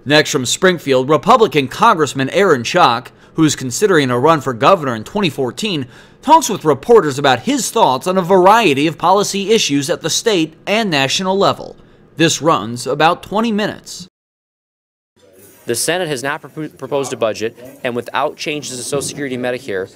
Next from Springfield, Republican Congressman Aaron Schock, who's considering a run for governor in 2014, talks with reporters about his thoughts on a variety of policy issues at the state and national level. This runs about 20 minutes. The Senate has not proposed a budget, and without changes to Social Security and Medicare,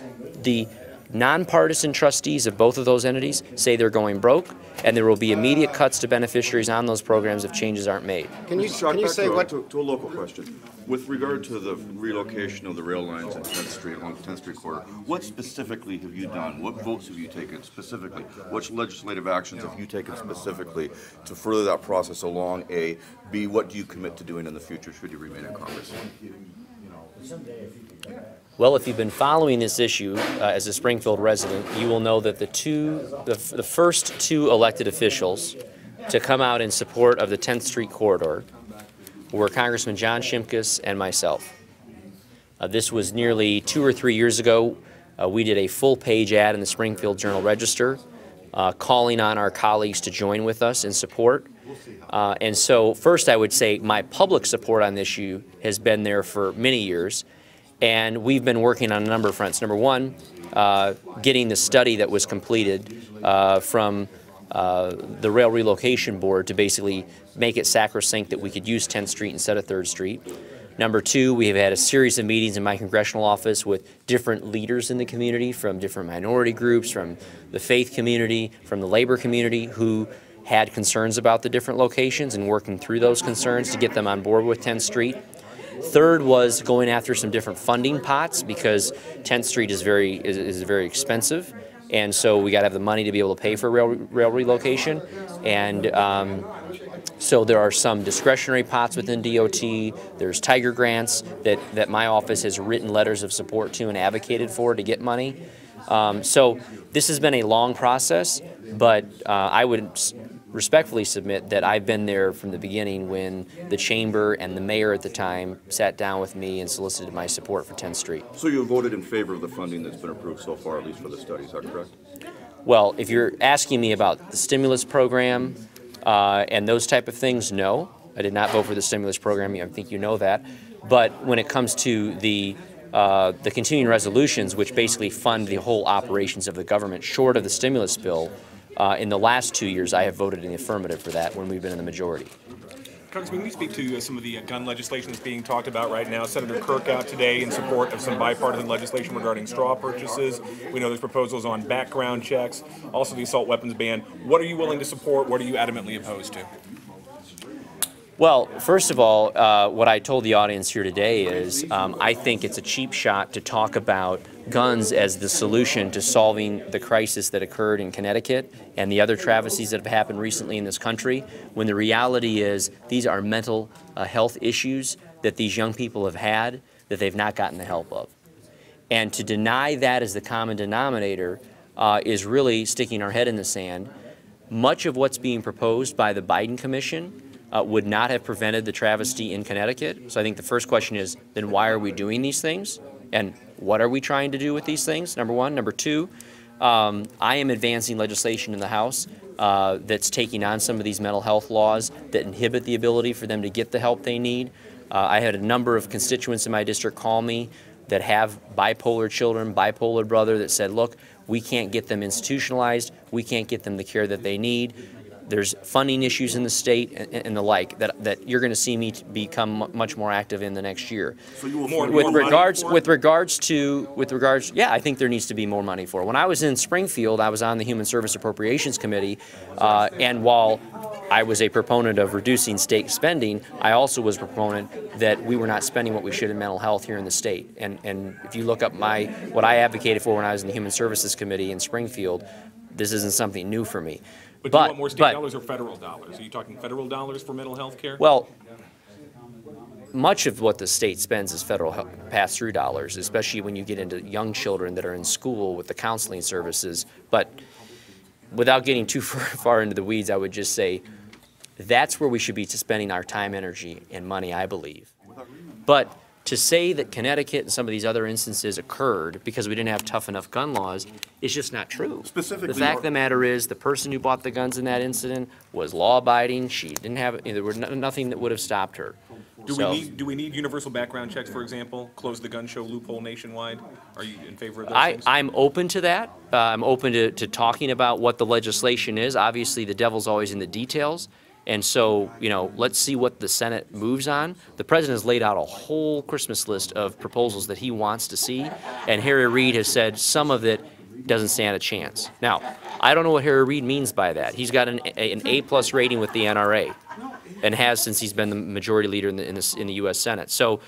the nonpartisan trustees of both of those entities say they're going broke, and there will be immediate cuts to beneficiaries on those programs if changes aren't made. Can you say what to a local question? With regard to the relocation of the rail lines in 10th Street along the 10th Street corridor, what specifically have you done? What votes have you taken specifically? What legislative actions have you taken specifically to further that process along? A, B, what do you commit to doing in the future should you remain in Congress? Well, if you've been following this issue as a Springfield resident, you will know that the first two elected officials to come out in support of the 10th Street corridor were Congressman John Shimkus and myself. This was nearly 2 or 3 years ago. We did a full-page ad in the Springfield Journal-Register calling on our colleagues to join with us in support. And so first I would say my public support on this issue has been there for many years, and we've been working on a number of fronts. Number one, getting the study that was completed from the Rail Relocation Board to basically make it sacrosanct that we could use 10th Street instead of 3rd Street. Number two, we have had a series of meetings in my congressional office with different leaders in the community, from different minority groups, from the faith community, from the labor community, who had concerns about the different locations, and working through those concerns to get them on board with 10th Street. Third was going after some different funding pots, because 10th Street is very expensive, and so we got to have the money to be able to pay for rail relocation. And so there are some discretionary pots within DOT. There's Tiger grants that my office has written letters of support to and advocated for to get money. So this has been a long process, but I would respectfully submit that I've been there from the beginning when the chamber and the mayor at the time sat down with me and solicited my support for 10th Street. So you voted in favor of the funding that's been approved so far, at least for the study, is that correct? Well, if you're asking me about the stimulus program and those type of things, no. I did not vote for the stimulus program. I think you know that. But when it comes to the continuing resolutions, which basically fund the whole operations of the government short of the stimulus bill, in the last 2 years I have voted in the affirmative for that when we've been in the majority. Congressman, can you speak to some of the gun legislation that's being talked about right now? Senator Kirk out today in support of some bipartisan legislation regarding straw purchases. We know there's proposals on background checks, also the assault weapons ban. What are you willing to support? What are you adamantly opposed to? Well, first of all, what I told the audience here today is I think it's a cheap shot to talk about guns as the solution to solving the crisis that occurred in Connecticut and the other travesties that have happened recently in this country, when the reality is these are mental health issues that these young people have had that they've not gotten the help of. And to deny that as the common denominator is really sticking our head in the sand. Much of what's being proposed by the Biden Commission would not have prevented the travesty in Connecticut. So I think the first question is, then why are we doing these things? And what are we trying to do with these things, number one? Number two, I am advancing legislation in the House that's taking on some of these mental health laws that inhibit the ability for them to get the help they need. I had a number of constituents in my district call me that have bipolar children, bipolar brother, that said, look, we can't get them institutionalized, we can't get them the care that they need. There's funding issues in the state and the like that you're going to see me become much more active in the next year. So you will with regards, yeah, I think there needs to be more money for it. When I was in Springfield, I was on the Human Service Appropriations Committee, and while I was a proponent of reducing state spending, I also was a proponent that we were not spending what we should in mental health here in the state. And if you look up what I advocated for when I was in the Human Services Committee in Springfield, this isn't something new for me. But do you want more state dollars or federal dollars? Are you talking federal dollars for mental health care? Well, much of what the state spends is federal pass-through dollars, especially when you get into young children that are in school with the counseling services. But without getting too far into the weeds, I would just say that's where we should be spending our time, energy, and money, I believe. But to say that Connecticut and some of these other instances occurred because we didn't have tough enough gun laws is just not true. Specifically, the fact of the matter is the person who bought the guns in that incident was law-abiding. She didn't have, there was nothing that would have stopped her. Do we need universal background checks, for example? Close the gun show loophole nationwide? Are you in favor of those things? I'm open to that. I'm open to talking about what the legislation is. Obviously, the devil's always in the details. And so, you know, let's see what the Senate moves on. The president has laid out a whole Christmas list of proposals that he wants to see, and Harry Reid has said some of it doesn't stand a chance. Now, I don't know what Harry Reid means by that. He's got an A+ rating with the NRA, and has since he's been the majority leader in the U.S. Senate. So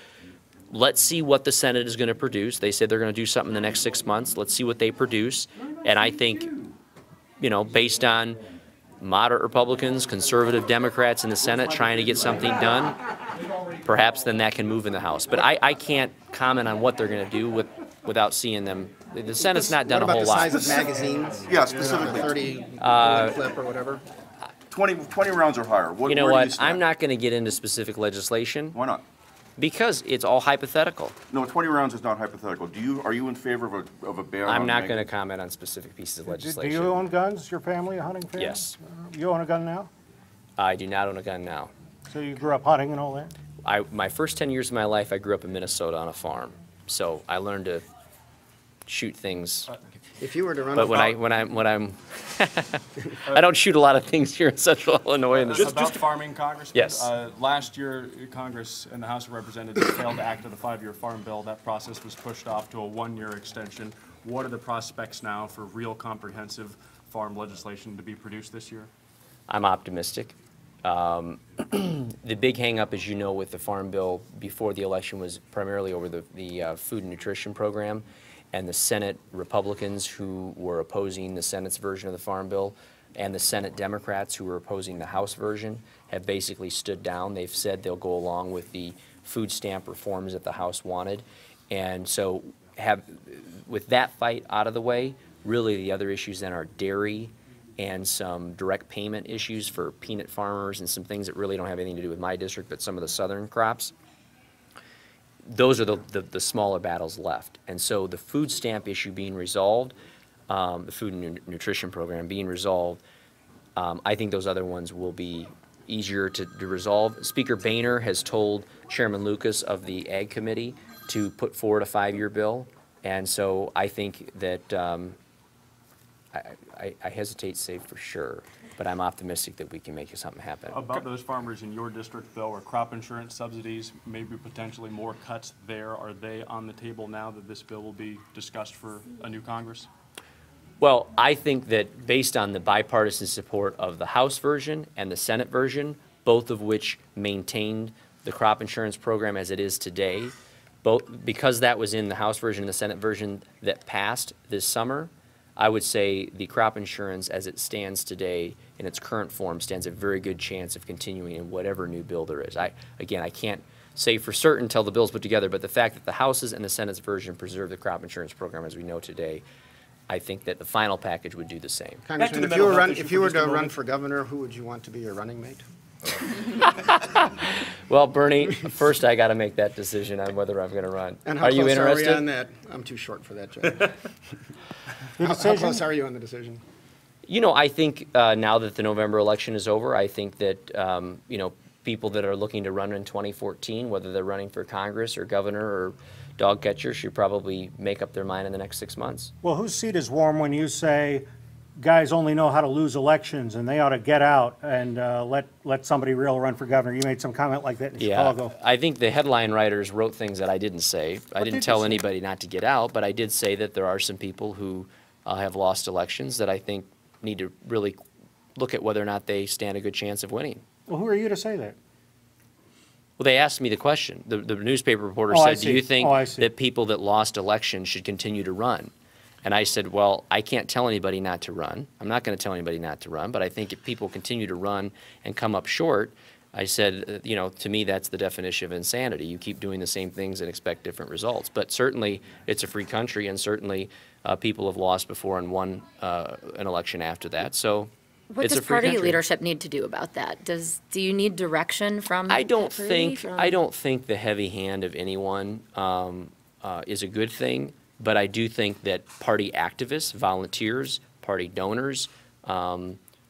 let's see what the Senate is going to produce. They said they're going to do something in the next 6 months. Let's see what they produce. And I think, you know, based on moderate Republicans, conservative Democrats in the Senate trying to get something done, perhaps then that can move in the House. But I can't comment on what they're going to do without seeing them. The Senate's not done a whole lot. What about the size of magazines? Yeah, specifically. 30 clip or whatever? 20 rounds or higher. You know what? I'm not going to get into specific legislation. Why not? Because it's all hypothetical. No, 20 rounds is not hypothetical. Are you in favor of a ban on I'm not going to comment on specific pieces of Do legislation. you own guns? Your family a hunting family? Yes. You own a gun now? I do not own a gun now. So you grew up hunting and all that? My first 10 years of my life, I grew up in Minnesota on a farm. So I learned to shoot things. If you were to run But I don't shoot a lot of things here in Central Illinois. In Just about farming, Congressman. Yes. Last year, Congress and the House of Representatives failed to act on the 5-year farm bill. That process was pushed off to a 1-year extension. What are the prospects now for real comprehensive farm legislation to be produced this year? I'm optimistic. The big hang-up, as you know, with the farm bill before the election was primarily over the food and nutrition program, and the Senate Republicans who were opposing the Senate's version of the farm bill and the Senate Democrats who were opposing the House version have basically stood down. They've said they'll go along with the food stamp reforms that the House wanted. And so with that fight out of the way, really the other issues then are dairy and some direct payment issues for peanut farmers and some things that really don't have anything to do with my district, but some of the southern crops. Those are the smaller battles left. And so the food stamp issue being resolved, the food and nutrition program being resolved, I think those other ones will be easier to resolve. Speaker Boehner has told Chairman Lucas of the Ag Committee to put forward a 5-year bill. And so I think that I hesitate to say for sure, but I'm optimistic that we can make something happen. About those farmers in your district, though, are crop insurance subsidies, maybe potentially more cuts there, are they on the table now that this bill will be discussed for a new Congress? Well, I think that based on the bipartisan support of the House version and the Senate version, both of which maintained the crop insurance program as it is today, because that was in the House version and the Senate version that passed this summer, I would say the crop insurance as it stands today in its current form stands a very good chance of continuing in whatever new bill there is. Again, I can't say for certain until the bill's put together, but the fact that the House's and the Senate's version preserve the crop insurance program as we know today, I think that the final package would do the same. Congressman, if you were to run for governor, who would you want to be your running mate? Well, Bernie, first I got to make that decision on whether I'm going to run. And how are you close interested? are we on that? I'm too short for that job. How close are you on the decision? You know, I think now that the November election is over, I think that, you know, people that are looking to run in 2014, whether they're running for Congress or governor or dog catcher, should probably make up their mind in the next 6 months. Well, whose seat is warm when you say guys only know how to lose elections and they ought to get out and let somebody real run for governor? You made some comment like that in Chicago. I think the headline writers wrote things that I didn't say. I didn't tell anybody not to get out, but I did say that there are some people who have lost elections that I think need to really look at whether or not they stand a good chance of winning. Well, who are you to say that? Well, they asked me the question. The newspaper reporter Oh, I said, do you see. think Oh, I see. that people that lost elections should continue to run? And I said, well, I can't tell anybody not to run. I'm not going to tell anybody not to run, but I think if people continue to run and come up short, I said, you know, to me that's the definition of insanity. You keep doing the same things and expect different results. But certainly it's a free country, and certainly people have lost before and won an election after that. So What it's does a free party country. leadership need to do about that? Do you need direction from? I don't party, think the heavy hand of anyone is a good thing, but I do think that party activists, volunteers, party donors,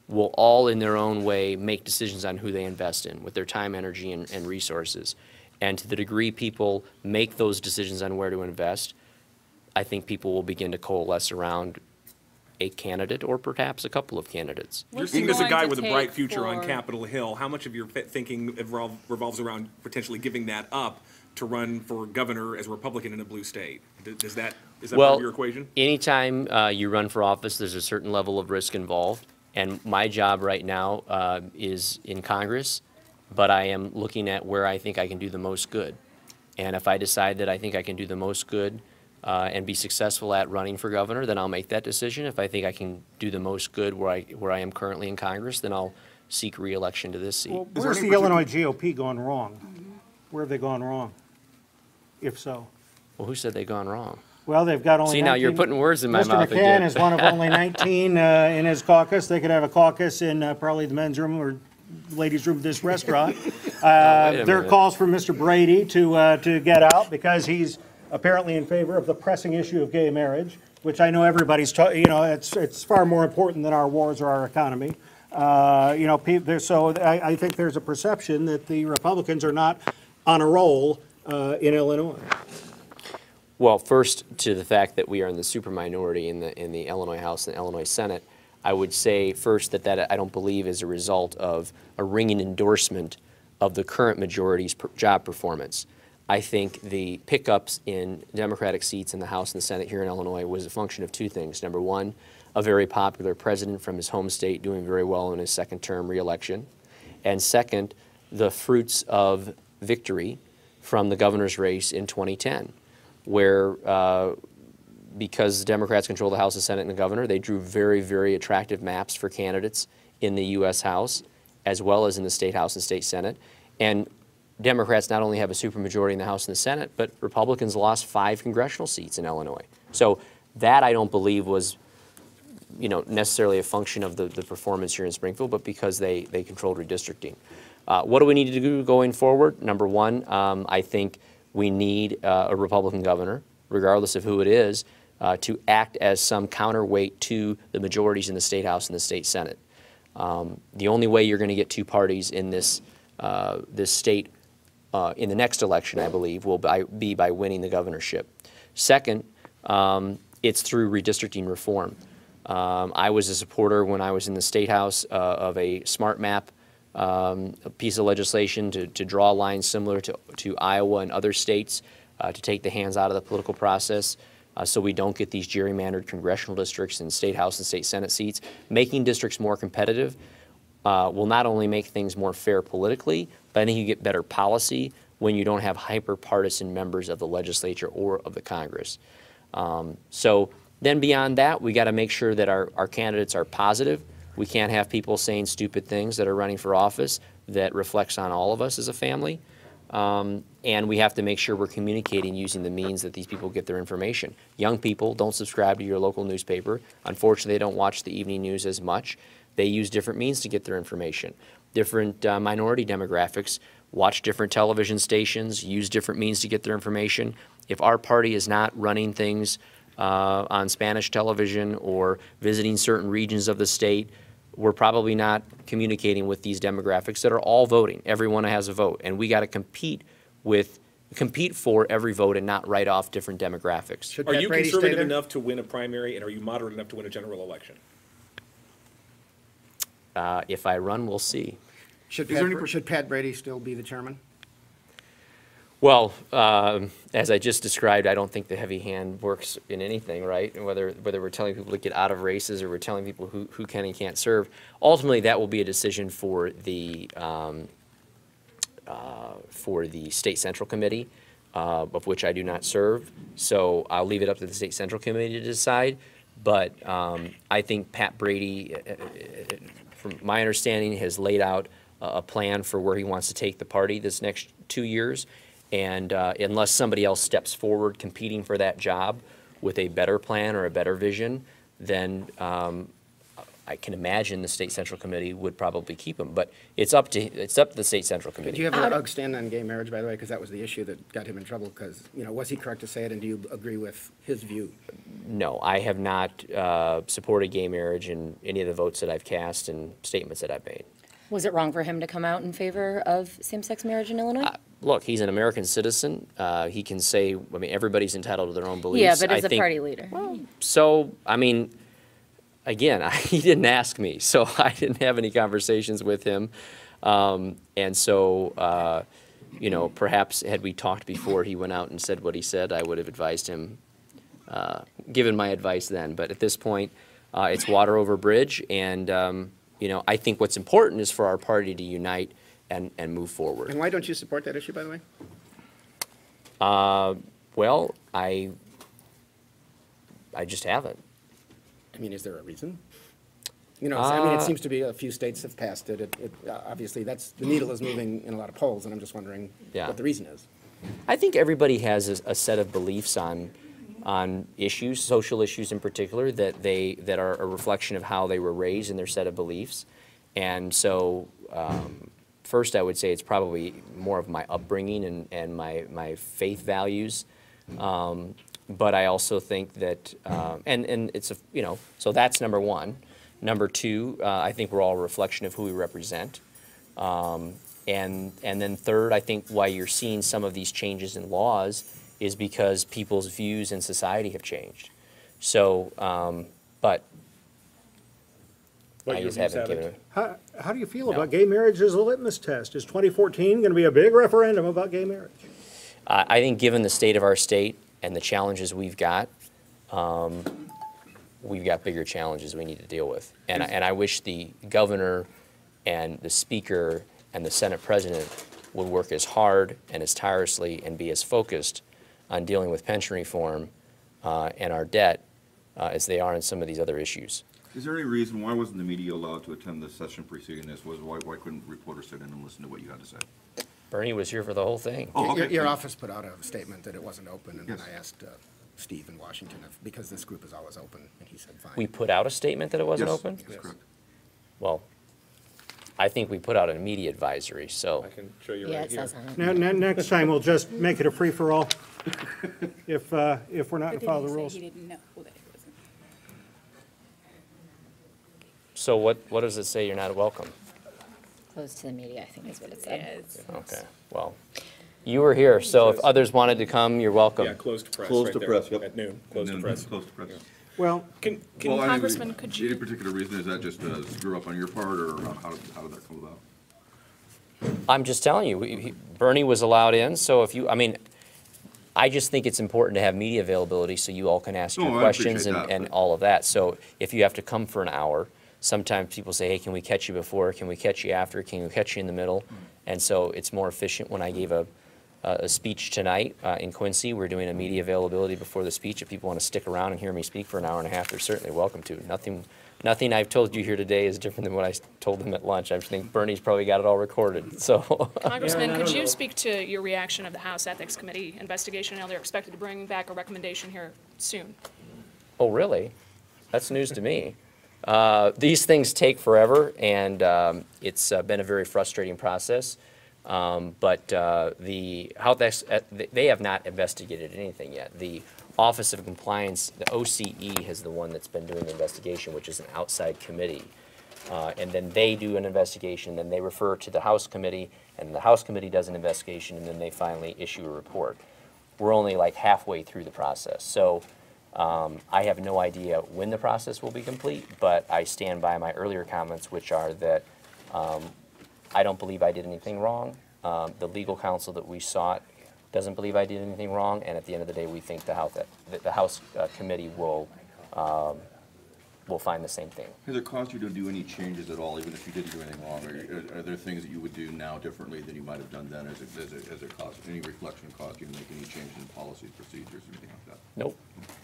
will all in their own way make decisions on who they invest in with their time, energy, and resources. And to the degree people make those decisions on where to invest, I think people will begin to coalesce around a candidate or perhaps a couple of candidates. You're seeing as a guy with a bright future on Capitol Hill, how much of your thinking revolves around potentially giving that up to run for governor as a Republican in a blue state? Is that part of your equation? Anytime you run for office, there's a certain level of risk involved. And my job right now is in Congress, but I am looking at where I think I can do the most good. And if I decide that I think I can do the most good and be successful at running for governor, then I'll make that decision. If I think I can do the most good where I am currently in Congress, then I'll seek re-election to this seat. Well, where's the Illinois GOP gone wrong? Where have they gone wrong, if so? Well, who said they've gone wrong? Well, they've got only 19. See, now you're putting words in my mouth Mr. McCann again. is one of only 19 in his caucus. They could have a caucus in probably the men's room or ladies' room of this restaurant. There are calls for Mr. Brady to get out because he's apparently in favor of the pressing issue of gay marriage, which I know everybody's, it's far more important than our wars or our economy. So I think there's a perception that the Republicans are not on a roll in Illinois. Well, first, to the fact that we are in the superminority in the Illinois House and Illinois Senate, I would say first that I don't believe is a result of a ringing endorsement of the current majority's job performance. I think the pickups in Democratic seats in the House and the Senate here in Illinois was a function of two things. Number one, a very popular president from his home state doing very well in his second term re-election. And second, the fruits of victory from the governor's race in 2010, where because the Democrats control the House, the Senate, and the governor, they drew very, very attractive maps for candidates in the U.S. House as well as in the State House and State Senate. And Democrats not only have a supermajority in the House and the Senate, but Republicans lost 5 congressional seats in Illinois. So that I don't believe was, necessarily a function of the performance here in Springfield, but because they controlled redistricting. What do we need to do going forward? Number one, I think we need a Republican governor, regardless of who it is, to act as some counterweight to the majorities in the State House and the State Senate. The only way you're going to get two parties in this state in the next election, I believe, will be by winning the governorship. Second, it's through redistricting reform. I was a supporter when I was in the State House of a smart map, a piece of legislation to draw lines similar to Iowa and other states to take the hands out of the political process so we don't get these gerrymandered congressional districts and State House and State Senate seats. Making districts more competitive will not only make things more fair politically, but I think you get better policy when you don't have hyper-partisan members of the legislature or of the Congress. So then beyond that, we got to make sure that our candidates are positive. We can't have people saying stupid things that are running for office that reflects on all of us as a family. And we have to make sure we're communicating using the means that these people get their information. Young people don't subscribe to your local newspaper. Unfortunately, they don't watch the evening news as much. They use different means to get their information. Different minority demographics watch different television stations, use different means to get their information. If our party is not running things on Spanish television or visiting certain regions of the state, we're probably not communicating with these demographics that are all voting. Everyone has a vote, and we got to compete for every vote and not write off different demographics. Are you conservative enough to win a primary, and are you moderate enough to win a general election? If I run, we'll see. Should Pat Brady still be the chairman? Well, as I just described, I don't think the heavy hand works in anything, right? And whether we're telling people to get out of races or we're telling people who can and can't serve, ultimately that will be a decision for the State Central Committee, of which I do not serve. So I'll leave it up to the State Central Committee to decide. But I think Pat Brady, from my understanding, has laid out a plan for where he wants to take the party this next 2 years. And unless somebody else steps forward competing for that job with a better plan or a better vision, then I can imagine the State Central Committee would probably keep him. But it's up to the State Central Committee. Do you have a stand on gay marriage, by the way? Because that was the issue that got him in trouble. Because was he correct to say it, and do you agree with his view? No, I have not supported gay marriage in any of the votes that I've cast and statements that I've made. Was it wrong for him to come out in favor of same-sex marriage in Illinois? Look, he's an American citizen. He can say, I mean, everybody's entitled to their own beliefs. Yeah, but as I a think, party leader. So, I mean, again, he didn't ask me, so I didn't have any conversations with him. And so, you know, perhaps had we talked before he went out and said what he said, I would have advised him, given my advice then. But at this point, it's water over bridge, and you know, I think what's important is for our party to unite and move forward. And why don't you support that issue, by the way? Well, I just haven't. I mean, is there a reason? You know, I mean, it seems to be a few states have passed it. Obviously, the needle is moving in a lot of polls, and I'm just wondering what the reason is. I think everybody has a set of beliefs on issues, social issues in particular, that are a reflection of how they were raised and their set of beliefs. And so, first, I would say it's probably more of my upbringing and my faith values. But I also think that, and it's you know, so that's number one. Number two, I think we're all a reflection of who we represent. And then third, I think why you're seeing some of these changes in laws is because people's views in society have changed. So, but I just haven't given it. How do you feel about gay marriage as a litmus test? Is 2014 going to be a big referendum about gay marriage? I think given the state of our state and the challenges we've got bigger challenges we need to deal with. And I wish the governor and the speaker and the Senate president would work as hard and as tirelessly and be as focused on dealing with pension reform and our debt as they are in some of these other issues. Is there any reason why wasn't the media allowed to attend the session preceding this? Why couldn't reporters sit in and listen to what you had to say? Bernie was here for the whole thing. Oh, okay. Your office put out a statement that it wasn't open, and then I asked Steve in Washington because this group is always open, and he said fine. We put out a statement that it wasn't Yes, open? that's correct. Well, I think we put out a media advisory, so. I can show you Yeah, right it here. says on it. Next time, we'll just make it a free-for-all if we're not to follow the rules. He didn't know that it wasn't. So what does it say? You're not welcome? Closed to the media, I think is what it said. Okay, well, you were here, so if others wanted to come, you're welcome. Yeah, closed to press. Closed right to there press, yep. At noon, closed to press. Close to press. Well, Can Well, I mean, Congressman, could you- Any particular reason, is that just a screw up on your part, or how did that come about? I'm just telling you, Bernie was allowed in, so if you, I mean, I just think it's important to have media availability so you all can ask your No, I questions appreciate that, and but- all of that. So if you have to come for an hour, sometimes people say, hey, can we catch you before? Can we catch you after? Can we catch you in the middle? And so it's more efficient. When I gave a speech tonight in Quincy, we're doing a media availability before the speech. If people want to stick around and hear me speak for an hour and a half, they're certainly welcome to. Nothing I've told you here today is different than what I told them at lunch. I think Bernie's probably got it all recorded, so. Congressman, could you speak to your reaction of the House Ethics Committee investigation? Now they're expected to bring back a recommendation here soon. Oh, really? That's news to me. These things take forever, and it's been a very frustrating process. But the House, they have not investigated anything yet. The Office of Compliance, the OCE, is the one that's been doing the investigation, which is an outside committee. And then they do an investigation, then they refer to the House committee, and the House committee does an investigation, and then they finally issue a report. We're only like halfway through the process. So I have no idea when the process will be complete, but I stand by my earlier comments, which are that I don't believe I did anything wrong. The legal counsel that we sought doesn't believe I did anything wrong, and at the end of the day, we think the House committee will find the same thing. Has it caused you to do any changes at all, even if you didn't do anything wrong? Are there things that you would do now differently than you might have done then? Has it caused, any reflection caused you to make any changes in policies, procedures, or anything like that? Nope.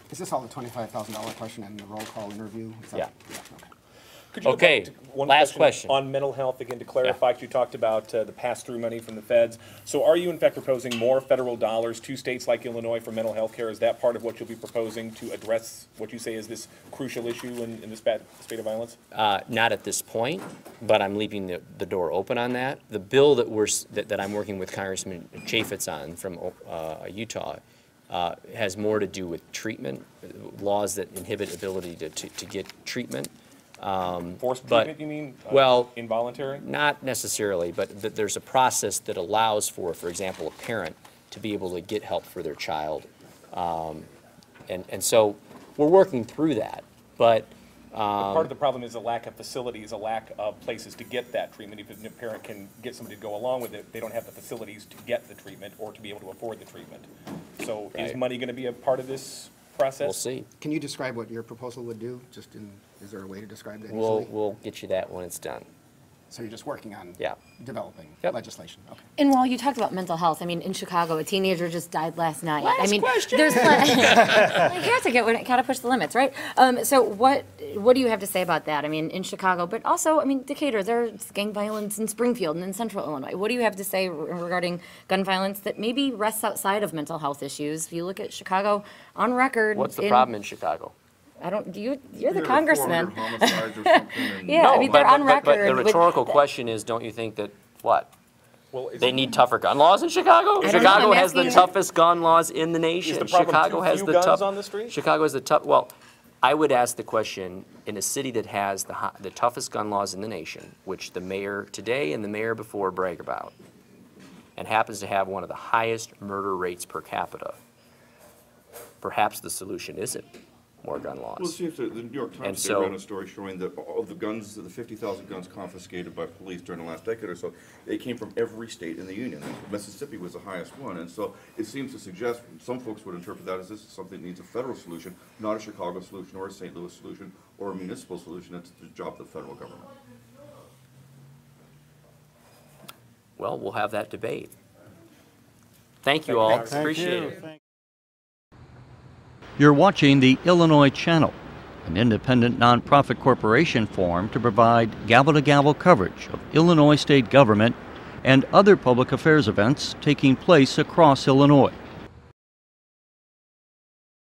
Is this all the $25,000 question and the roll call interview? Is that- Yeah. Okay. Could you go Okay, back to one last question. on mental health again to clarify? 'Cause you talked about the pass-through money from the feds. So are you in fact proposing more federal dollars to states like Illinois for mental health care? Is that part of what you'll be proposing to address what you say is this crucial issue in this spate of violence? Not at this point, but I'm leaving the door open on that. The bill that I'm working with Congressman Chaffetz on from Utah has more to do with treatment, laws that inhibit ability to get treatment. Forced but, treatment, you mean? Well, involuntary? Not necessarily, but there's a process that allows for example, a parent to be able to get help for their child. And so we're working through that. But part of the problem is a lack of facilities, a lack of places to get that treatment. If a parent can get somebody to go along with it, they don't have the facilities to get the treatment or to be able to afford the treatment. So Right. is money going to be a part of this process? we'll see. Can you describe what your proposal would do? Is there a way to describe that We'll, easily? we'll get you that when it's done. So you're just working on Yeah. developing Yep. legislation? Okay. And while you talked about mental health, I mean, in Chicago, a teenager just died last night. I mean, question. there's plenty. You have to gotta push the limits, right? So what do you have to say about that? I mean, in Chicago, but also, I mean, Decatur, there's gang violence in Springfield and in Central Illinois. What do you have to say regarding gun violence that maybe rests outside of mental health issues? If you look at Chicago on record. What's the problem in Chicago? You're the congressman. Homicides or something, and Yeah, I mean, they're on record. But the with- rhetorical question is, don't you think that, what? Well, They need tougher gun laws in Chicago? don't know, Chicago I'm has the asking- toughest gun laws in the nation. Is the problem Chicago too has few the guns tough. on the street? Chicago has the tough, well, I would ask the question, in a city that has the toughest gun laws in the nation, which the mayor today and the mayor before brag about, and happens to have one of the highest murder rates per capita, perhaps the solution isn't more gun laws. Well, see, if the New York And Times so- ran a story showing that all of the guns, the 50,000 guns confiscated by police during the last decade or so, they came from every state in the union. Mississippi was the highest one, and so it seems to suggest, some folks would interpret that as this is something that needs a federal solution, not a Chicago solution or a St. Louis solution or a municipal solution. It's the job of the federal government. Well, we'll have that debate. Thank you all. Thank Appreciate you. it. You're watching the Illinois Channel, an independent nonprofit corporation formed to provide gavel-to-gavel coverage of Illinois state government and other public affairs events taking place across Illinois.